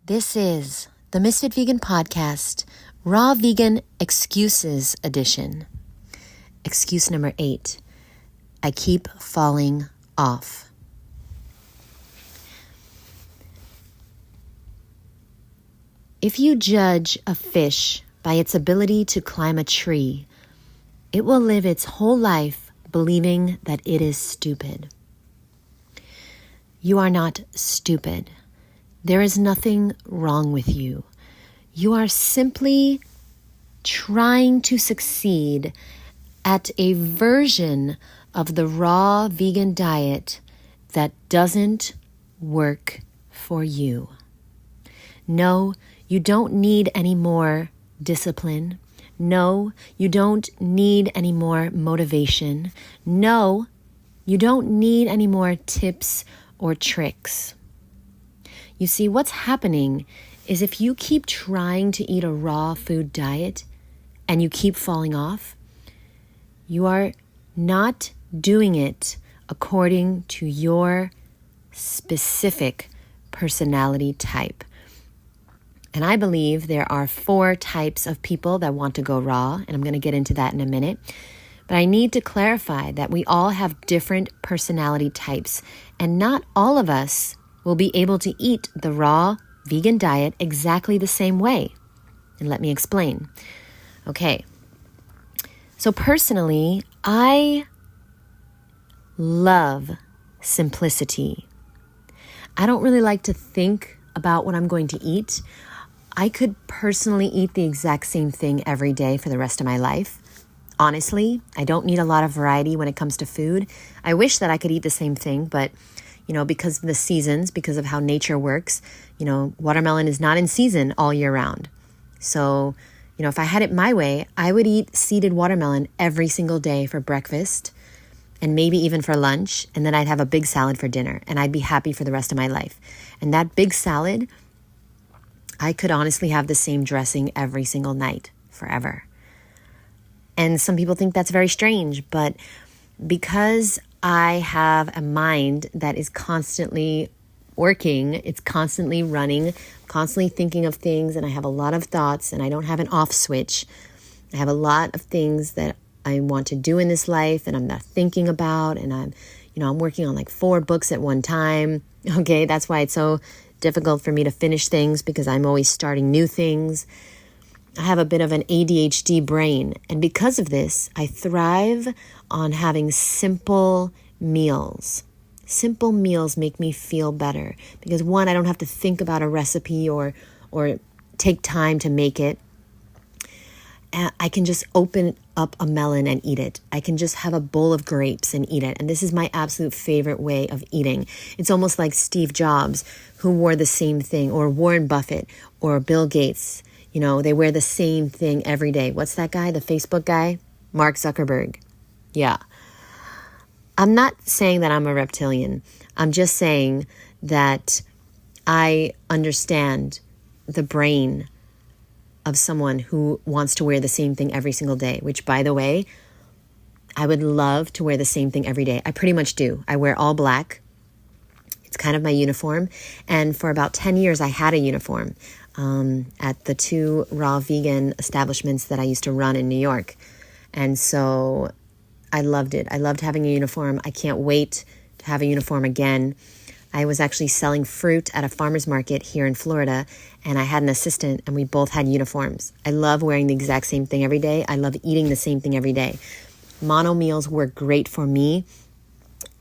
This is the Misfit Vegan Podcast, Raw Vegan Excuses Edition. Excuse number 8. I keep falling off. If you judge a fish by its ability to climb a tree, it will live its whole life believing that it is stupid. You are not stupid. There is nothing wrong with you. You are simply trying to succeed at a version of the raw vegan diet that doesn't work for you. No, you don't need any more discipline. No, you don't need any more motivation. No, you don't need any more tips or tricks. You see, what's happening is if you keep trying to eat a raw food diet and you keep falling off, you are not doing it according to your specific personality type. And I believe there are 4 types of people that want to go raw, and I'm going to get into that in a minute. But I need to clarify that we all have different personality types, and not all of us will be able to eat the raw vegan diet exactly the same way. And let me explain. Okay. So personally, I love simplicity. I don't really like to think about what I'm going to eat. I could personally eat the exact same thing every day for the rest of my life. Honestly, I don't need a lot of variety when it comes to food. I wish that I could eat the same thing, but because of the seasons, because of how nature works, watermelon is not in season all year round. So, if I had it my way, I would eat seeded watermelon every single day for breakfast and maybe even for lunch. And then I'd have a big salad for dinner and I'd be happy for the rest of my life. And that big salad, I could honestly have the same dressing every single night forever. And some people think that's very strange, but because I have a mind that is constantly working, it's constantly running, constantly thinking of things, and I have a lot of thoughts, and I don't have an off switch. I have a lot of things that I want to do in this life, and I'm not thinking about, and I'm working on like 4 books at one time. Okay, that's why it's so difficult for me to finish things, because I'm always starting new things. I have a bit of an ADHD brain, and because of this, I thrive on having simple meals. Simple meals make me feel better because, one, I don't have to think about a recipe or take time to make it. I can just open up a melon and eat it. I can just have a bowl of grapes and eat it. And this is my absolute favorite way of eating. It's almost like Steve Jobs, who wore the same thing, or Warren Buffett or Bill Gates. They wear the same thing every day. What's that guy? The Facebook guy? Mark Zuckerberg. Yeah. I'm not saying that I'm a reptilian. I'm just saying that I understand the brain of someone who wants to wear the same thing every single day, which, by the way, I would love to wear the same thing every day. I pretty much do. I wear all black. It's kind of my uniform. And for about 10 years, I had a uniform at the 2 raw vegan establishments that I used to run in New York. And so I loved it. I loved having a uniform. I can't wait to have a uniform again. I was actually selling fruit at a farmer's market here in Florida, and I had an assistant, and we both had uniforms. I love wearing the exact same thing every day. I love eating the same thing every day. Mono meals work great for me,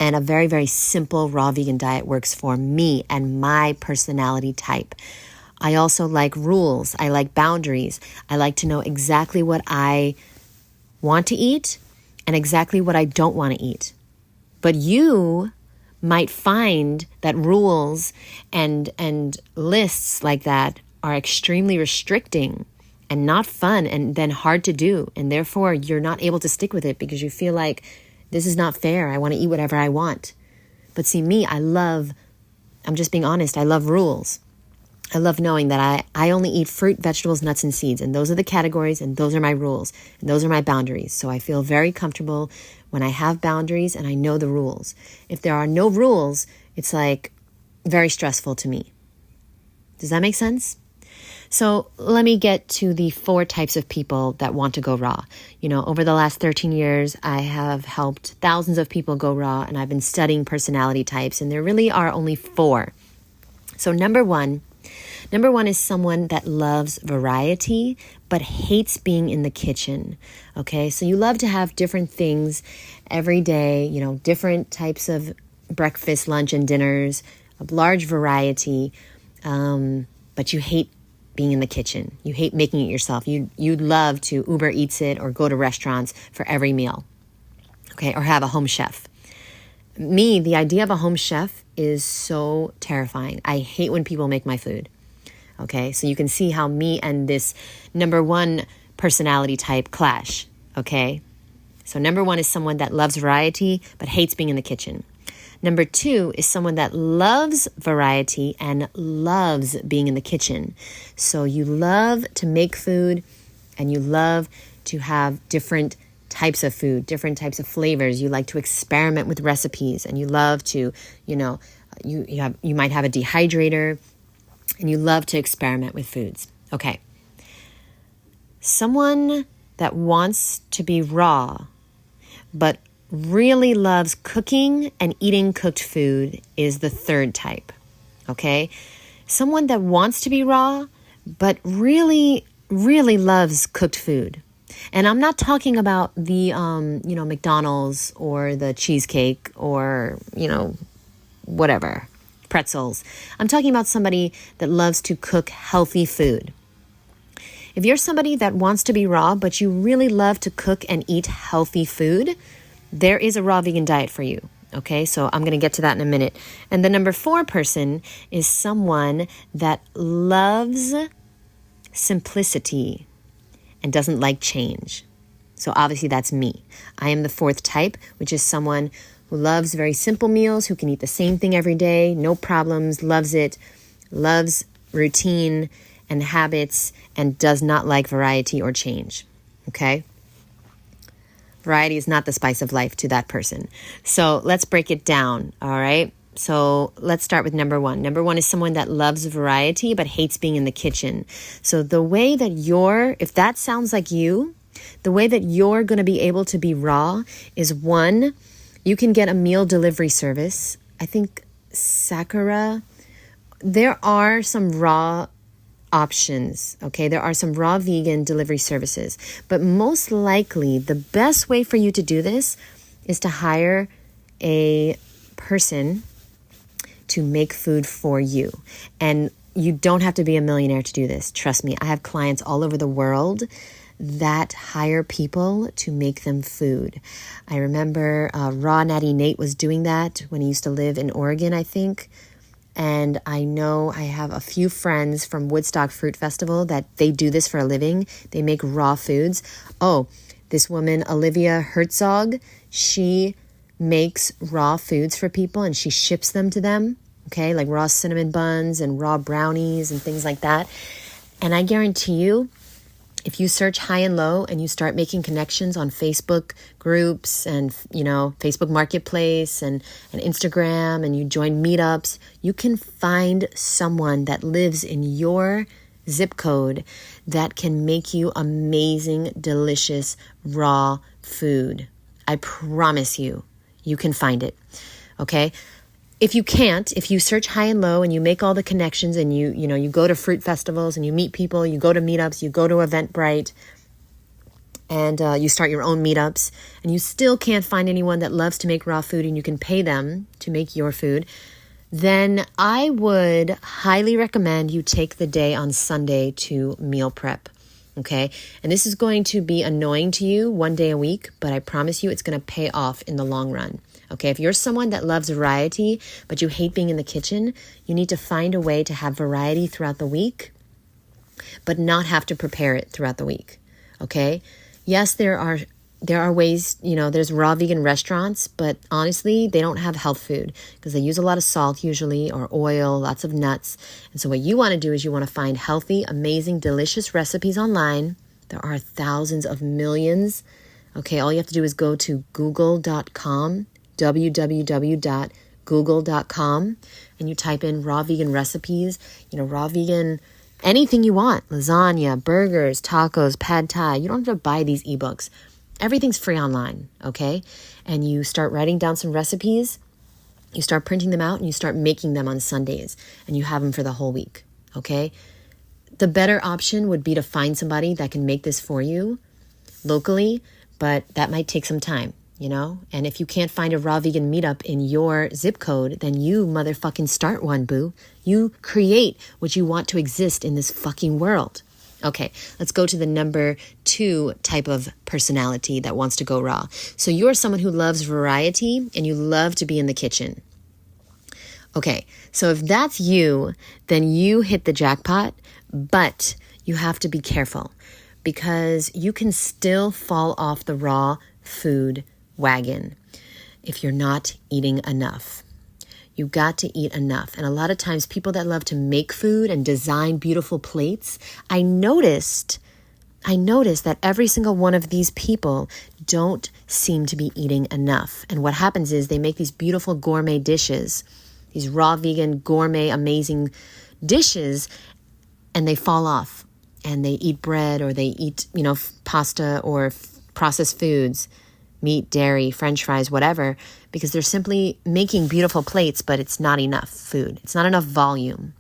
and a very, very simple raw vegan diet works for me and my personality type. I also like rules. I like boundaries. I like to know exactly what I want to eat and exactly what I don't want to eat. But you might find that rules and lists like that are extremely restricting and not fun and then hard to do. And therefore, you're not able to stick with it because you feel like this is not fair. I want to eat whatever I want. But see, me, I'm just being honest, I love rules. I love knowing that I only eat fruit, vegetables, nuts, and seeds. And those are the categories, and those are my rules, and those are my boundaries. So I feel very comfortable when I have boundaries and I know the rules. If there are no rules, it's like very stressful to me. Does that make sense? So let me get to the 4 types of people that want to go raw. Over the last 13 years, I have helped thousands of people go raw, and I've been studying personality types, and there really are only 4. So number one is someone that loves variety, but hates being in the kitchen. Okay, so you love to have different things every day, different types of breakfast, lunch, and dinners, a large variety, but you hate being in the kitchen. You hate making it yourself. You'd love to Uber Eats it or go to restaurants for every meal, okay, or have a home chef. Me, the idea of a home chef is so terrifying. I hate when people make my food, okay? So you can see how me and this number 1 personality type clash, okay? So number 1 is someone that loves variety but hates being in the kitchen. Number 2 is someone that loves variety and loves being in the kitchen. So you love to make food and you love to have different types of food, different types of flavors. You like to experiment with recipes, and you love to, you might have a dehydrator, and you love to experiment with foods. Okay. Someone that wants to be raw, but really loves cooking and eating cooked food is the 3rd type, okay? Someone that wants to be raw, but really, really loves cooked food. And I'm not talking about the, McDonald's or the cheesecake or, whatever, pretzels. I'm talking about somebody that loves to cook healthy food. If you're somebody that wants to be raw, but you really love to cook and eat healthy food, there is a raw vegan diet for you, okay? So I'm going to get to that in a minute. And the number 4 person is someone that loves simplicity and doesn't like change. So obviously that's me. I am the 4th type, which is someone who loves very simple meals, who can eat the same thing every day, no problems, loves it, loves routine and habits, and does not like variety or change, okay? Variety is not the spice of life to that person. So let's break it down, all right? So let's start with number 1. Number 1 is someone that loves variety but hates being in the kitchen. So the way that if that sounds like you, the way that you're going to be able to be raw is 1, you can get a meal delivery service. I think Sakura, there are some raw options, okay? There are some raw vegan delivery services, but most likely the best way for you to do this is to hire a person to make food for you. And you don't have to be a millionaire to do this. Trust me, I have clients all over the world that hire people to make them food. I remember Raw Natty Nate was doing that when he used to live in Oregon, I think. And I know I have a few friends from Woodstock Fruit Festival that they do this for a living. They make raw foods. Oh, this woman, Olivia Herzog, she makes raw foods for people and she ships them to them, okay? Like raw cinnamon buns and raw brownies and things like that. And I guarantee you, if you search high and low and you start making connections on Facebook groups and, Facebook Marketplace and Instagram, and you join meetups, you can find someone that lives in your zip code that can make you amazing, delicious, raw food. I promise you, you can find it, okay? If you can't, if you search high and low and you make all the connections and you go to fruit festivals and you meet people, you go to meetups, you go to Eventbrite, and you start your own meetups, and you still can't find anyone that loves to make raw food and you can pay them to make your food, then I would highly recommend you take the day on Sunday to meal prep, okay? And this is going to be annoying to you one day a week, but I promise you it's going to pay off in the long run. Okay, if you're someone that loves variety, but you hate being in the kitchen, you need to find a way to have variety throughout the week, but not have to prepare it throughout the week. Okay? Yes, there are ways, there's raw vegan restaurants, but honestly, they don't have health food because they use a lot of salt usually, or oil, lots of nuts. And so what you want to do is you want to find healthy, amazing, delicious recipes online. There are thousands of millions. Okay, all you have to do is go to google.com, www.google.com, google.com and you type in raw vegan recipes, raw vegan, anything you want, lasagna, burgers, tacos, pad thai. You don't have to buy these ebooks. Everything's free online, okay? And you start writing down some recipes, you start printing them out, and you start making them on Sundays, and you have them for the whole week, okay? The better option would be to find somebody that can make this for you locally, but that might take some time, And if you can't find a raw vegan meetup in your zip code, then you motherfucking start one, boo. You create what you want to exist in this fucking world. Okay, let's go to the number 2 type of personality that wants to go raw. So you're someone who loves variety and you love to be in the kitchen. Okay, so if that's you, then you hit the jackpot, but you have to be careful because you can still fall off the raw food wagon if you're not eating enough. You got to eat enough. And a lot of times people that love to make food and design beautiful plates, I noticed that every single one of these people don't seem to be eating enough. And what happens is they make these beautiful gourmet dishes, these raw vegan gourmet amazing dishes, and they fall off and they eat bread or they eat, pasta or processed foods, meat, dairy, French fries, whatever, because they're simply making beautiful plates, but it's not enough food. It's not enough volume.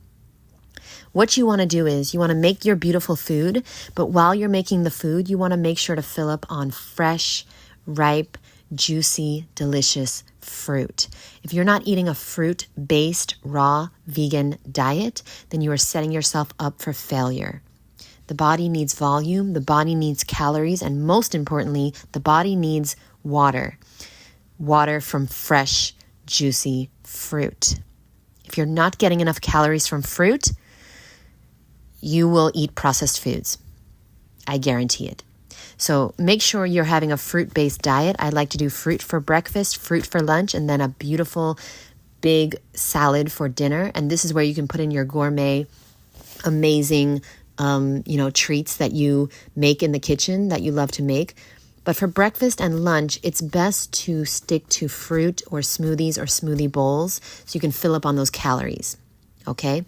What you want to do is you want to make your beautiful food, but while you're making the food, you want to make sure to fill up on fresh, ripe, juicy, delicious fruit. If you're not eating a fruit-based, raw, vegan diet, then you are setting yourself up for failure. The body needs volume, the body needs calories, and most importantly, the body needs water. Water from fresh, juicy fruit. If you're not getting enough calories from fruit, you will eat processed foods. I guarantee it. So make sure you're having a fruit-based diet. I like to do fruit for breakfast, fruit for lunch, and then a beautiful big salad for dinner. And this is where you can put in your gourmet, amazing treats that you make in the kitchen that you love to make. But for breakfast and lunch, it's best to stick to fruit or smoothies or smoothie bowls so you can fill up on those calories. Okay?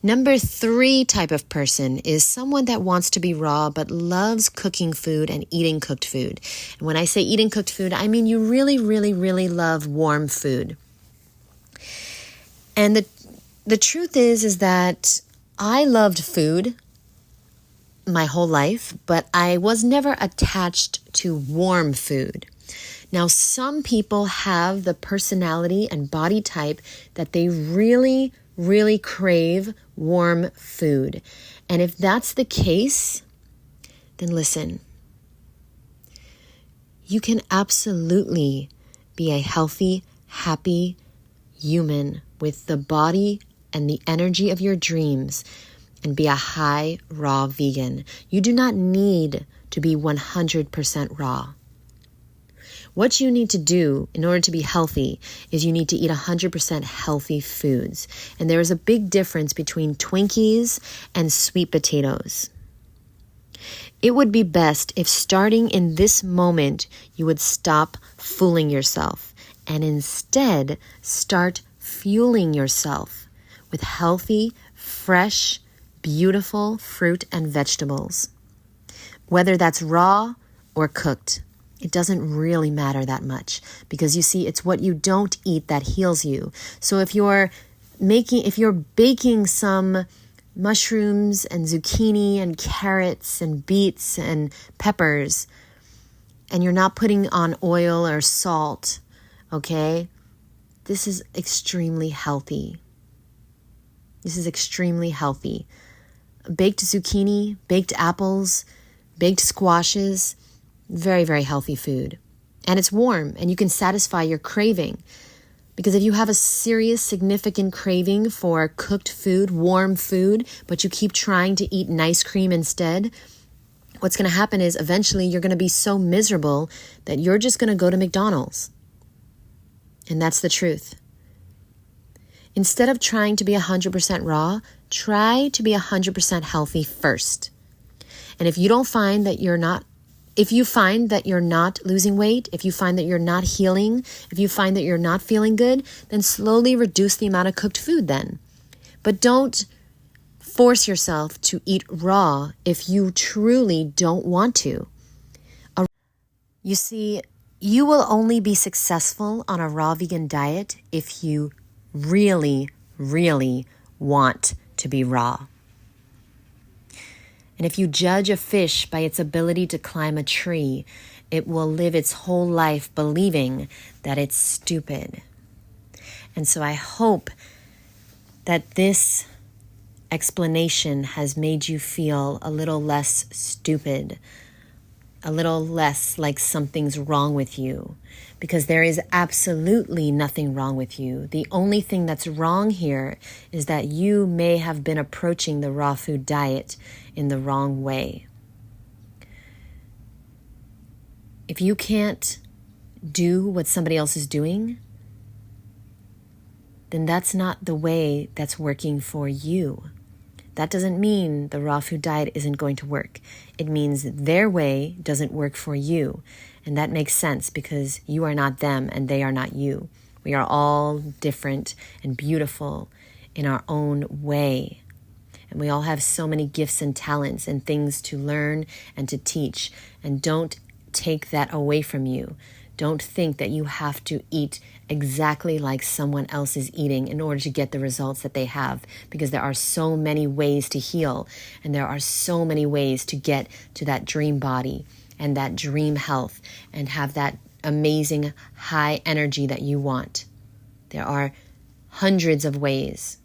Number 3 type of person is someone that wants to be raw but loves cooking food and eating cooked food. And when I say eating cooked food, I mean you really, really, really love warm food. And the truth is that I loved food my whole life, but I was never attached to warm food. Now, some people have the personality and body type that they really, really crave warm food. And if that's the case, then listen, you can absolutely be a healthy, happy human with the body and the energy of your dreams and be a high raw vegan. You do not need to be 100% raw. What you need to do in order to be healthy is you need to eat 100% healthy foods. And there is a big difference between Twinkies and sweet potatoes. It would be best if starting in this moment, you would stop fooling yourself and instead start fueling yourself with healthy, fresh, beautiful fruit and vegetables. Whether that's raw or cooked, it doesn't really matter that much because you see, it's what you don't eat that heals you. So if you're baking some mushrooms and zucchini and carrots and beets and peppers, and you're not putting on oil or salt, okay, this is extremely healthy. This is extremely healthy. Baked zucchini, baked apples, baked squashes, very, very healthy food. And it's warm and you can satisfy your craving. Because if you have a serious, significant craving for cooked food, warm food, but you keep trying to eat ice cream instead, what's going to happen is eventually you're going to be so miserable that you're just going to go to McDonald's. And that's the truth. Instead of trying to be 100% raw, try to be 100% healthy first. And if you don't find that you're not If you find that you're not losing weight, if you find that you're not healing, if you find that you're not feeling good, then slowly reduce the amount of cooked food then. But don't force yourself to eat raw if you truly don't want to. You see, you will only be successful on a raw vegan diet if you really, really want to be raw. And if you judge a fish by its ability to climb a tree, it will live its whole life believing that it's stupid. And so I hope that this explanation has made you feel a little less stupid, a little less like something's wrong with you, because there is absolutely nothing wrong with you. The only thing that's wrong here is that you may have been approaching the raw food diet in the wrong way. If you can't do what somebody else is doing, then that's not the way that's working for you. That doesn't mean the raw food diet isn't going to work. It means their way doesn't work for you. And that makes sense because you are not them and they are not you. We are all different and beautiful in our own way. And we all have so many gifts and talents and things to learn and to teach. And don't take that away from you. Don't think that you have to eat exactly like someone else is eating in order to get the results that they have, because there are so many ways to heal and there are so many ways to get to that dream body and that dream health and have that amazing high energy that you want. There are hundreds of ways.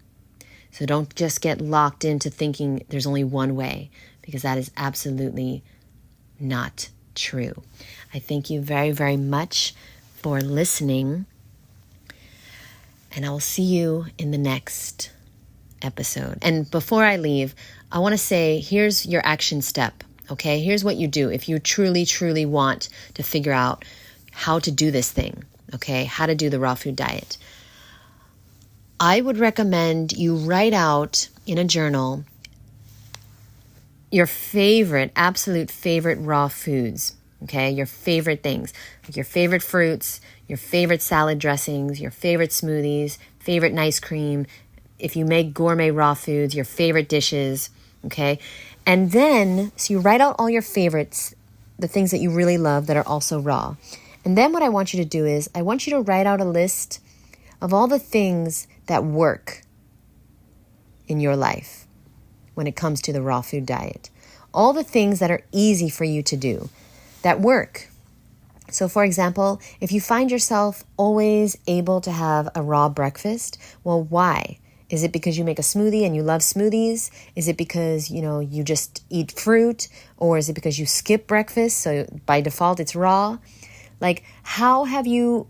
So don't just get locked into thinking there's only one way, because that is absolutely not true. I thank you very, very much for listening, and I will see you in the next episode. And before I leave, I want to say, here's your action step, okay? Here's what you do if you truly, truly want to figure out how to do this thing, okay? How to do the raw food diet. I would recommend you write out in a journal your favorite, absolute favorite raw foods, okay? Your favorite things, like your favorite fruits, your favorite salad dressings, your favorite smoothies, favorite ice cream. If you make gourmet raw foods, your favorite dishes, okay? And then, so you write out all your favorites, the things that you really love that are also raw. And then what I want you to do is, I want you to write out a list of all the things that work in your life when it comes to the raw food diet. All the things that are easy for you to do, that work. So for example, if you find yourself always able to have a raw breakfast, well, why? Is it because you make a smoothie and you love smoothies? Is it because, you just eat fruit? Or is it because you skip breakfast, so by default it's raw? Like, how have you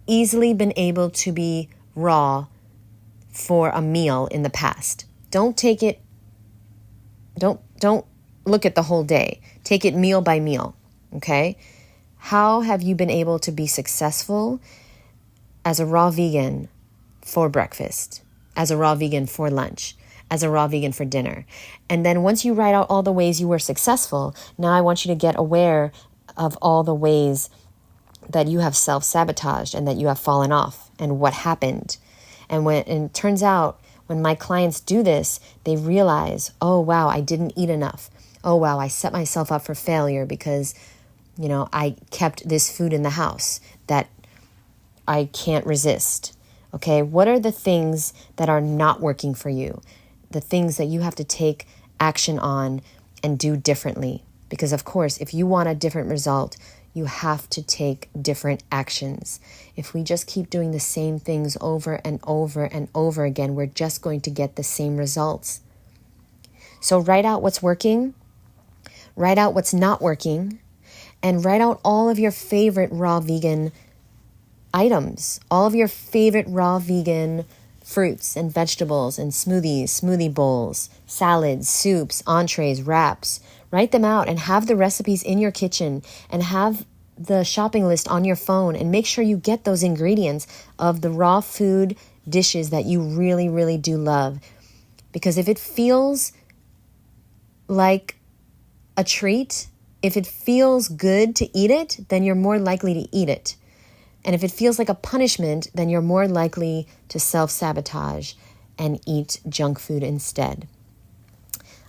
easily been able to be raw for a meal in the past? Don't look at the whole day. Take it meal by meal, okay? How have you been able to be successful as a raw vegan for breakfast, as a raw vegan for lunch, as a raw vegan for dinner? And then once you write out all the ways you were successful, now I want you to get aware of all the ways that you have self-sabotaged and that you have fallen off and what happened. And it turns out, when my clients do this, they realize, oh, wow, I didn't eat enough. Oh, wow, I set myself up for failure because, I kept this food in the house that I can't resist. Okay, what are the things that are not working for you? The things that you have to take action on and do differently. Because, of course, if you want a different result, you have to take different actions. If we just keep doing the same things over and over and over again, we're just going to get the same results. So write out what's working, write out what's not working, and write out all of your favorite raw vegan items, all of your favorite raw vegan fruits and vegetables and smoothies, smoothie bowls, salads, soups, entrees, wraps. Write them out and have the recipes in your kitchen and have the shopping list on your phone, and make sure you get those ingredients of the raw food dishes that you really, really do love. Because if it feels like a treat, If it feels good to eat it, then you're more likely to eat it. And if it feels like a punishment, then you're more likely to self-sabotage and eat junk food instead.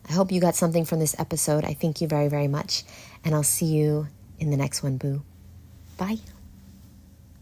I hope you got something from this episode. I thank you very, very much. And I'll see you in the next one, boo. Bye.